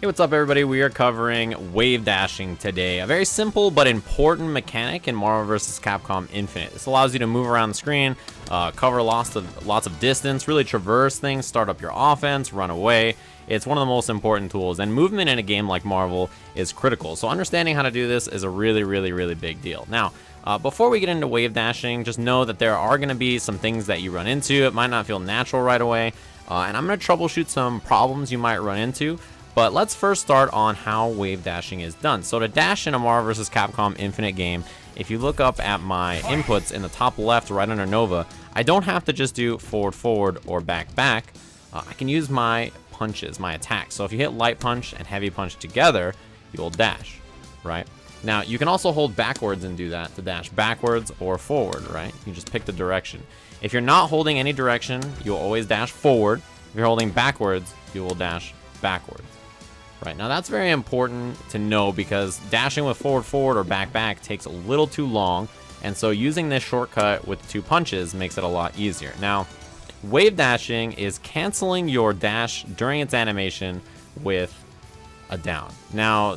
Hey, what's up everybody? We are covering wave dashing today. A very simple but important mechanic in Marvel vs. Capcom Infinite. This allows you to move around the screen, cover lots of distance, really traverse things, start up your offense, run away. It's one of the most important tools, and movement in a game like Marvel is critical. So understanding how to do this is a really big deal. Now, before we get into wave dashing, just know that there are going to be some things that you run into. It might not feel natural right away, and I'm going to troubleshoot some problems you might run into. But let's first start on how wave dashing is done. So to dash in a Marvel vs. Capcom Infinite game, if you look up at my inputs in the top left right under Nova, I don't have to just do forward or back. I can use my punches, my attacks. So if you hit light punch and heavy punch together, you will dash, right? Now you can also hold backwards and do that to dash backwards or forward, right? You just pick the direction. If you're not holding any direction, you'll always dash forward. If you're holding backwards, you will dash backwards. Right, now that's very important to know because dashing with forward or back takes a little too long, and so using this shortcut with 2 punches makes it a lot easier. Now, wave dashing is canceling your dash during its animation with a down. Now,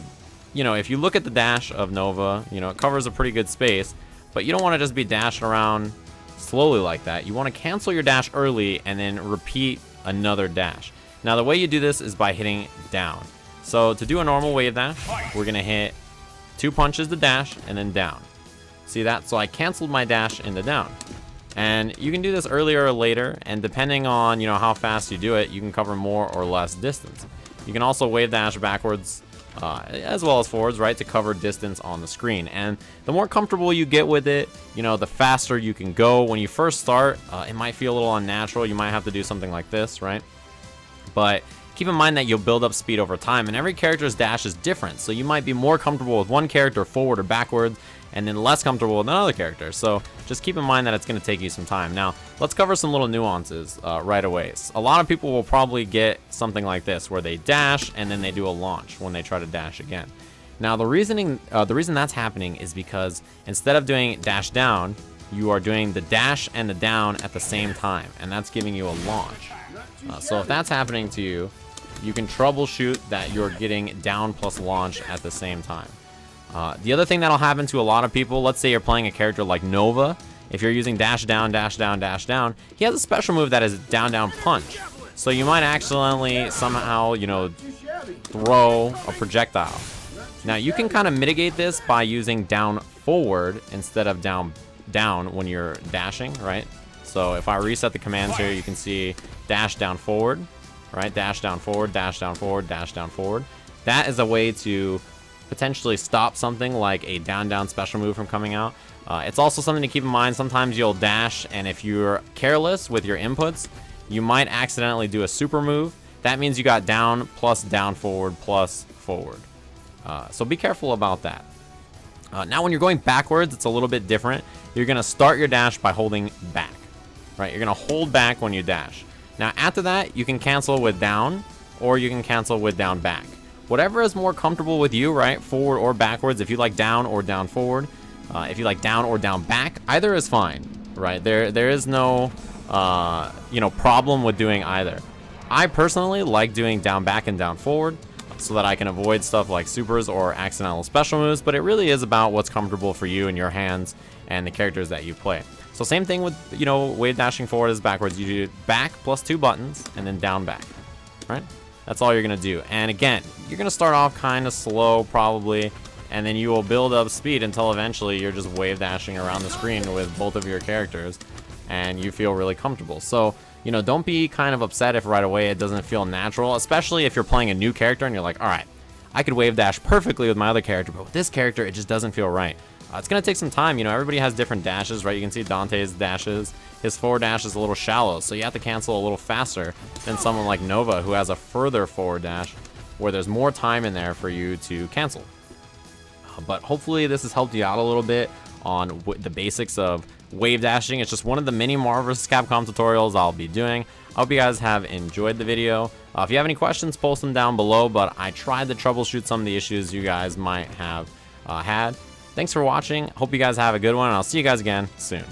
you know, if you look at the dash of Nova, you know, it covers a pretty good space, but you don't want to just be dashing around slowly like that. You want to cancel your dash early and then repeat another dash. Now, the way you do this is by hitting down. So to do a normal wave dash, we're gonna hit 2 punches to dash and then down. See that? So I canceled my dash into down. And you can do this earlier or later, and depending on, you know, how fast you do it, you can cover more or less distance. You can also wave dash backwards as well as forwards, right, to cover distance on the screen. And the more comfortable you get with it, you know, the faster you can go. When you first start, it might feel a little unnatural. You might have to do something like this, right? But keep in mind that you'll build up speed over time, and every character's dash is different, so you might be more comfortable with one character forward or backwards, and then less comfortable with another character. So just keep in mind that it's going to take you some time. Now, let's cover some little nuances right away. A lot of people will probably get something like this, where they dash and then they do a launch when they try to dash again. Now, the reason that's happening is because instead of doing dash down, you are doing the dash and the down at the same time, and that's giving you a launch. So if that's happening to you, you can troubleshoot that you're getting down plus launch at the same time. The other thing that'll happen to a lot of people, let's say you're playing a character like Nova. If you're using dash down, he has a special move that is down punch. So you might accidentally somehow, you know, throw a projectile. Now you can kind of mitigate this by using down forward instead of down when you're dashing, right? So if I reset the commands here, you can see dash down forward, right? Dash down forward, dash down forward, dash down forward. That is a way to potentially stop something like a down special move from coming out. It's also something to keep in mind. Sometimes you'll dash, and if you're careless with your inputs, you might accidentally do a super move. That means you got down plus down forward plus forward. So be careful about that. Now when you're going backwards, it's a little bit different. You're gonna start your dash by holding back, right? You're gonna hold back when you dash. Now after that, you can cancel with down, or you can cancel with down back. Whatever is more comfortable with you, right? Forward or backwards. If you like down or down forward, if you like down or down back, either is fine, right? There is no you know, problem with doing either. I personally like doing down back and down forward so that I can avoid stuff like supers or accidental special moves, but it really is about what's comfortable for you and your hands and the characters that you play. So same thing with, you know, wave dashing forward is backwards. You do back plus 2 buttons and then down back, right? That's all you're gonna do. And again, you're gonna start off kind of slow probably, and then you will build up speed until eventually you're just wave dashing around the screen with both of your characters and you feel really comfortable. So, you know, don't be kind of upset if right away it doesn't feel natural, especially if you're playing a new character and you're like, all right, I could wave dash perfectly with my other character, but with this character, it just doesn't feel right. It's going to take some time. You know, everybody has different dashes, right? You can see Dante's dashes. His forward dash is a little shallow, so you have to cancel a little faster than someone like Nova, who has a further forward dash where there's more time in there for you to cancel. But hopefully this has helped you out a little bit on the basics of wave dashing. It's just one of the many Marvel vs. Capcom tutorials I'll be doing. I hope you guys have enjoyed the video. If you have any questions, post them down below, but I tried to troubleshoot some of the issues you guys might have had. Thanks for watching. Hope you guys have a good one, and I'll see you guys again soon.